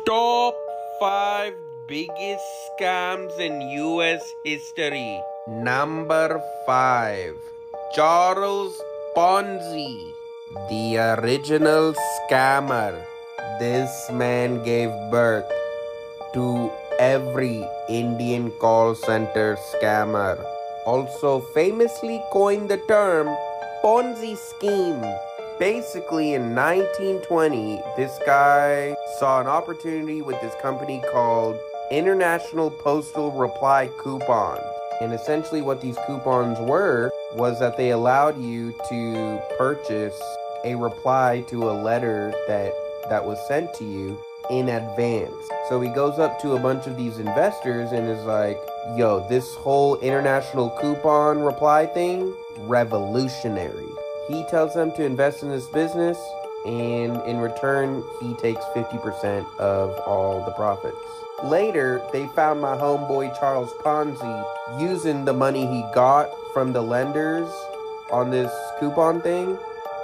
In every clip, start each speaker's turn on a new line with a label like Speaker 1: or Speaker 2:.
Speaker 1: Top 5 biggest scams in US history. Number 5. Charles Ponzi, the original scammer. This man gave birth to every Indian call center scammer. Also famously coined the term Ponzi scheme. Basically, in 1920, this guy saw an opportunity with this company called International Postal Reply Coupons. And essentially what these coupons were was that they allowed you to purchase a reply to a letter that was sent to you in advance. So he goes up to a bunch of these investors and is like, yo, this whole international coupon reply thing, revolutionary. He tells them to invest in this business, and in return, he takes 50% of all the profits. Later, they found my homeboy Charles Ponzi using the money he got from the lenders on this coupon thing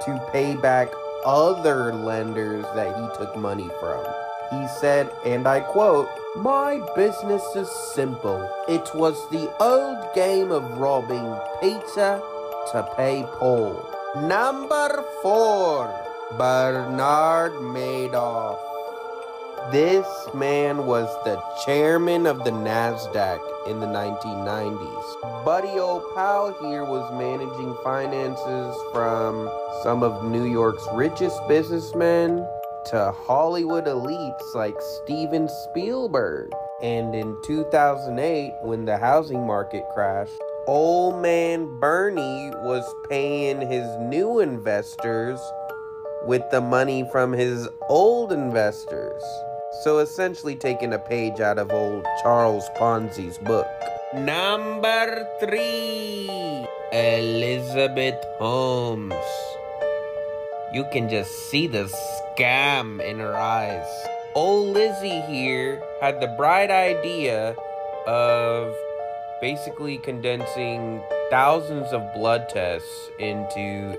Speaker 1: to pay back other lenders that he took money from. He said, and I quote, "My business is simple. It was the old game of robbing Peter to pay Paul." Number 4. Bernard Madoff. This man was the chairman of the NASDAQ in the 1990s. Buddy old pal here was managing finances from some of New York's richest businessmen to Hollywood elites like Steven Spielberg. And in 2008, when the housing market crashed, old man Bernie was paying his new investors with the money from his old investors. So essentially taking a page out of old Charles Ponzi's book. Number 3. Elizabeth Holmes. You can just see the scam in her eyes. Old Lizzie here had the bright idea of basically condensing thousands of blood tests into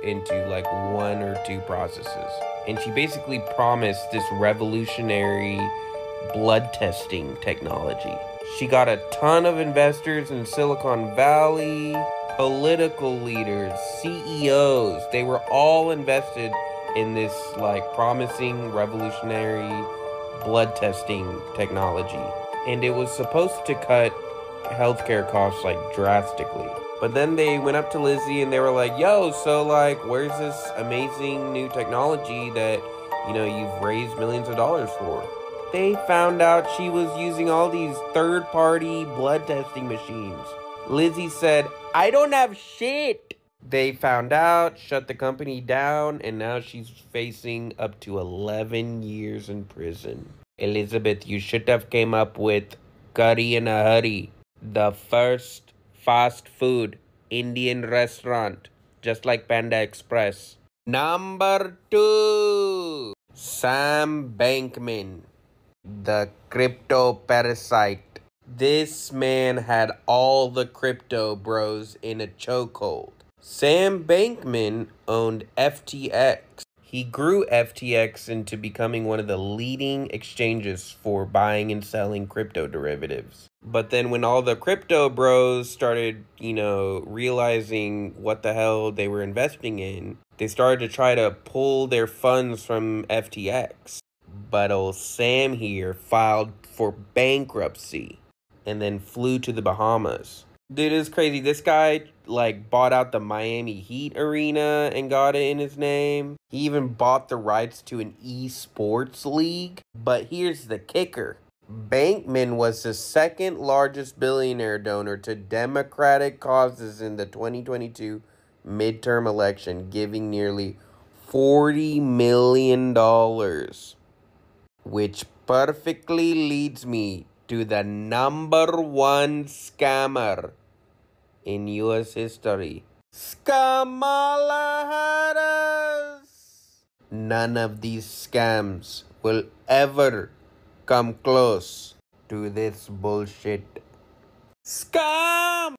Speaker 1: like 1 or 2 processes. And she basically promised this revolutionary blood testing technology. She got a ton of investors in Silicon Valley, political leaders, CEOs. They were all invested in this like promising revolutionary blood testing technology. And it was supposed to cut healthcare costs like drastically. But then they went up to Lizzie and they were like, yo, so like where's this amazing new technology that you've raised millions of dollars for? They found out she was using all these third-party blood testing machines. Lizzie said, I don't have shit. They found out, shut the company down, and now she's facing up to 11 years in prison. Elizabeth, you should have came up with Curry in a Hurry, the first fast food Indian restaurant, just like Panda Express. Number 2. Sam Bankman, the crypto parasite. This man had all the crypto bros in a chokehold. Sam Bankman owned FTX. He grew FTX into becoming one of the leading exchanges for buying and selling crypto derivatives. But then when all the crypto bros started, realizing what the hell they were investing in, they started to try to pull their funds from FTX. But old Sam here filed for bankruptcy and then flew to the Bahamas. Dude, it's crazy. This guy, bought out the Miami Heat arena and got it in his name. He even bought the rights to an esports league. But here's the kicker. Bankman was the second largest billionaire donor to Democratic causes in the 2022 midterm election, giving nearly $40 million. Which perfectly leads me to the number 1 scammer in US history, Kamala Harris. None of these scams will ever come close to this bullshit. Scam!